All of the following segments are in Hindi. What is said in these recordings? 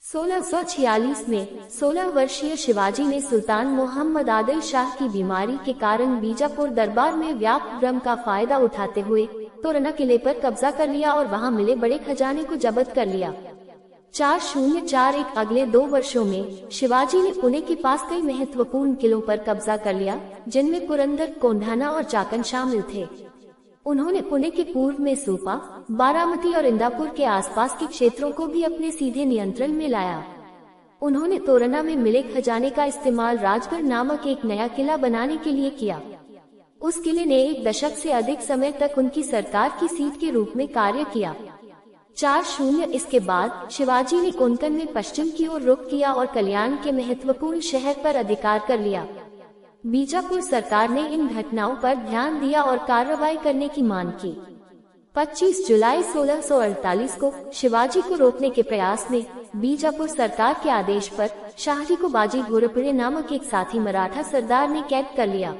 1646 में 16 वर्षीय शिवाजी ने सुल्तान मोहम्मद आदिल शाह की बीमारी के कारण बीजापुर दरबार में व्याप्त भ्रम का फायदा उठाते हुए तोरना किले पर कब्जा कर लिया और वहां मिले बड़े खजाने को जब्त कर लिया। 4041 अगले 2 वर्षों में शिवाजी ने पुणे के पास कई महत्वपूर्ण किलों पर कब्जा कर लिया, जिनमें पुरंदर, कोंढाना और चाकन शामिल थे। उन्होंने पुणे के पूर्व में सूपा, बारामती और इंदापुर के आसपास के क्षेत्रों को भी अपने सीधे नियंत्रण में लाया। उन्होंने तोरना में मिले खजाने का इस्तेमाल राजगढ़ नामक एक नया किला बनाने के लिए किया। उस किले ने 1 दशक से अधिक समय तक उनकी सरकार की सीट के रूप में कार्य किया। 40 इसके बाद शिवाजी ने कोंकण में पश्चिम की ओर रुख किया और कल्याण के महत्वपूर्ण शहर पर अधिकार कर लिया। बीजापुर सरकार ने इन घटनाओं पर ध्यान दिया और कार्रवाई करने की मांग की। 25 जुलाई 1648 को शिवाजी को रोकने के प्रयास में बीजापुर सरकार के आदेश पर शाहजी को बाजी घोरपड़े नामक एक साथी मराठा सरदार ने कैद कर लिया।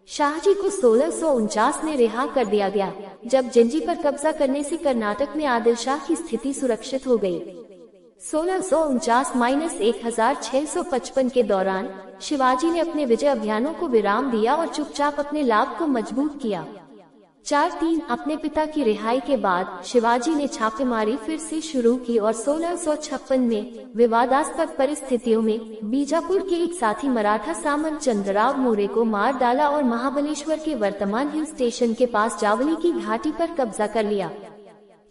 शाहजी को 1649 में रिहा कर दिया गया, जब जिंजी पर कब्जा करने से कर्नाटक में आदिल शाह की स्थिति सुरक्षित हो गई। 1649-1655 के दौरान शिवाजी ने अपने विजय अभियानों को विराम दिया और चुपचाप अपने लाभ को मजबूत किया। 43 अपने पिता की रिहाई के बाद शिवाजी ने छापेमारी फिर से शुरू की और 1656 में विवादास्पद परिस्थितियों में बीजापुर के एक साथी मराठा सामंत चंद्रराव मोरे को मार डाला और महाबलेश्वर के वर्तमान हिल स्टेशन के पास जावली की घाटी पर कब्जा कर लिया।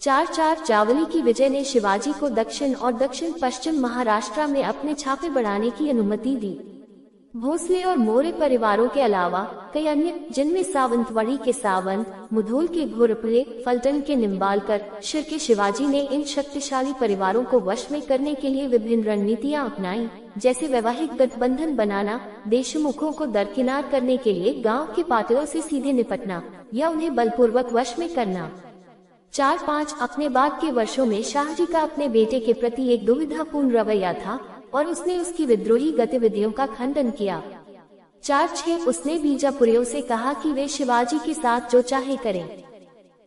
44 जावली की विजय ने शिवाजी को दक्षिण और दक्षिण पश्चिम महाराष्ट्र में अपने छापे बढ़ाने की अनुमति दी। भोसले और मोरे परिवारों के अलावा कई अन्य, जिनमें सावंतवाड़ी के सावंत, मुधोल के घोरपड़े, फलटन के निम्बालकर, शिर के शिवाजी ने इन शक्तिशाली परिवारों को वश में करने के लिए विभिन्न रणनीतियां अपनाई, जैसे वैवाहिक गठबंधन बनाना, देशमुखों को दरकिनार करने के लिए गांव के पाटलों से सीधे निपटना या उन्हें बलपूर्वक वश में करना। 4-5 अपने बाद के वर्षों में शाहजी का अपने बेटे के प्रति एक दुविधापूर्ण रवैया था और उसने उसकी विद्रोही गतिविधियों का खंडन किया। 4-6 उसने बीजापुरियों से कहा कि वे शिवाजी के साथ जो चाहे करें।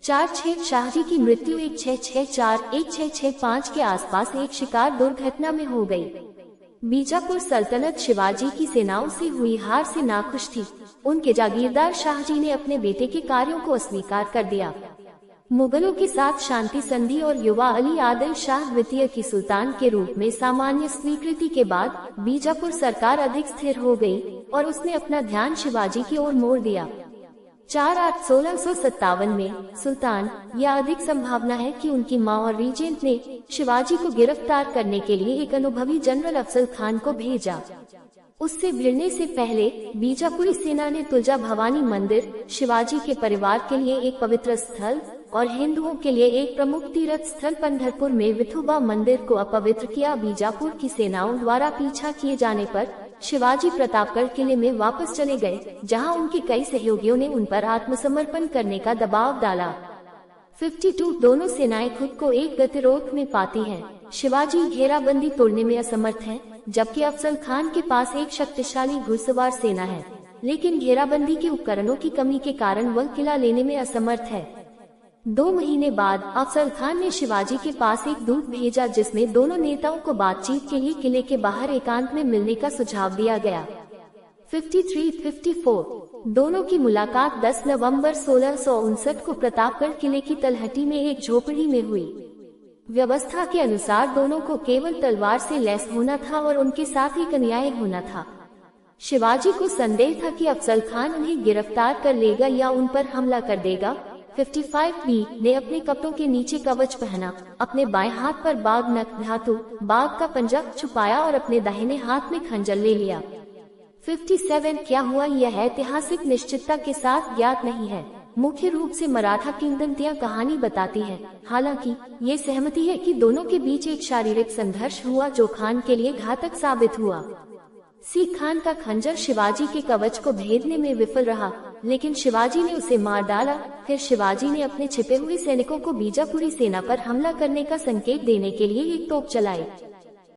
4-6 शाहजी की मृत्यु 1664-1665 के आसपास एक शिकार दुर्घटना में हो गई। बीजापुर सल्तनत शिवाजी की सेनाओं से हुई हार से नाखुश थी। उनके जागीरदार शाहजी ने अपने बेटे के कार्यों को अस्वीकार कर दिया। मुगलों के साथ शांति संधि और युवा अली आदिल शाह द्वितीय की सुल्तान के रूप में सामान्य स्वीकृति के बाद बीजापुर सरकार अधिक स्थिर हो गई और उसने अपना ध्यान शिवाजी की ओर मोड़ दिया। 4-8-1657 में सुल्तान, या अधिक संभावना है कि उनकी मां और रीजेंट ने शिवाजी को गिरफ्तार करने के लिए एक अनुभवी जनरल अफजल खान को भेजा। उससे भिड़ने से पहले बीजापुरी सेना ने तुलजा भवानी मंदिर, शिवाजी के परिवार के लिए एक पवित्र स्थल और हिंदुओं के लिए एक प्रमुख तीर्थ स्थल पंढरपुर में विठोबा मंदिर को अपवित्र किया। बीजापुर की सेनाओं द्वारा पीछा किए जाने पर शिवाजी प्रतापगढ़ किले में वापस चले गए, जहां उनके कई सहयोगियों ने उन पर आत्मसमर्पण करने का दबाव डाला। 52 दोनों सेनाएं खुद को एक गतिरोध में पाती हैं। शिवाजी घेराबंदी तोड़ने में असमर्थ हैं, जबकि अफजल खान के पास एक शक्तिशाली घुड़सवार सेना है, लेकिन घेराबंदी के उपकरणों की कमी के कारण वह किला लेने में असमर्थ है। 2 महीने बाद अफजल खान ने शिवाजी के पास एक दूत भेजा, जिसमें दोनों नेताओं को बातचीत के लिए किले के बाहर एकांत में मिलने का सुझाव दिया गया। 53-54 दोनों की मुलाकात 10 नवंबर 1659 को प्रतापगढ़ किले की तलहटी में एक झोपड़ी में हुई। व्यवस्था के अनुसार दोनों को केवल तलवार से लैस होना था और उनके साथ एक अन्याय होना था। शिवाजी को संदेह था कि अफजल खान उन्हें गिरफ्तार कर लेगा या उन पर हमला कर देगा। 55B ने अपने कपड़ों के नीचे कवच पहना, अपने बाएं हाथ पर बाघ नख धातु बाघ का पंजा छुपाया और अपने दाहिने हाथ में खंजर ले लिया। 57 क्या हुआ यह ऐतिहासिक निश्चितता के साथ ज्ञात नहीं है। मुख्य रूप से मराठा किंवदंतियां कहानी बताती है। हालांकि ये सहमति है कि दोनों के बीच एक शारीरिक संघर्ष हुआ जो खान के लिए घातक साबित हुआ। सिख खान का खंजर शिवाजी के कवच को भेदने में विफल रहा, लेकिन शिवाजी ने उसे मार डाला। फिर शिवाजी ने अपने छिपे हुए सैनिकों को बीजापुरी सेना पर हमला करने का संकेत देने के लिए एक तोप चलाई।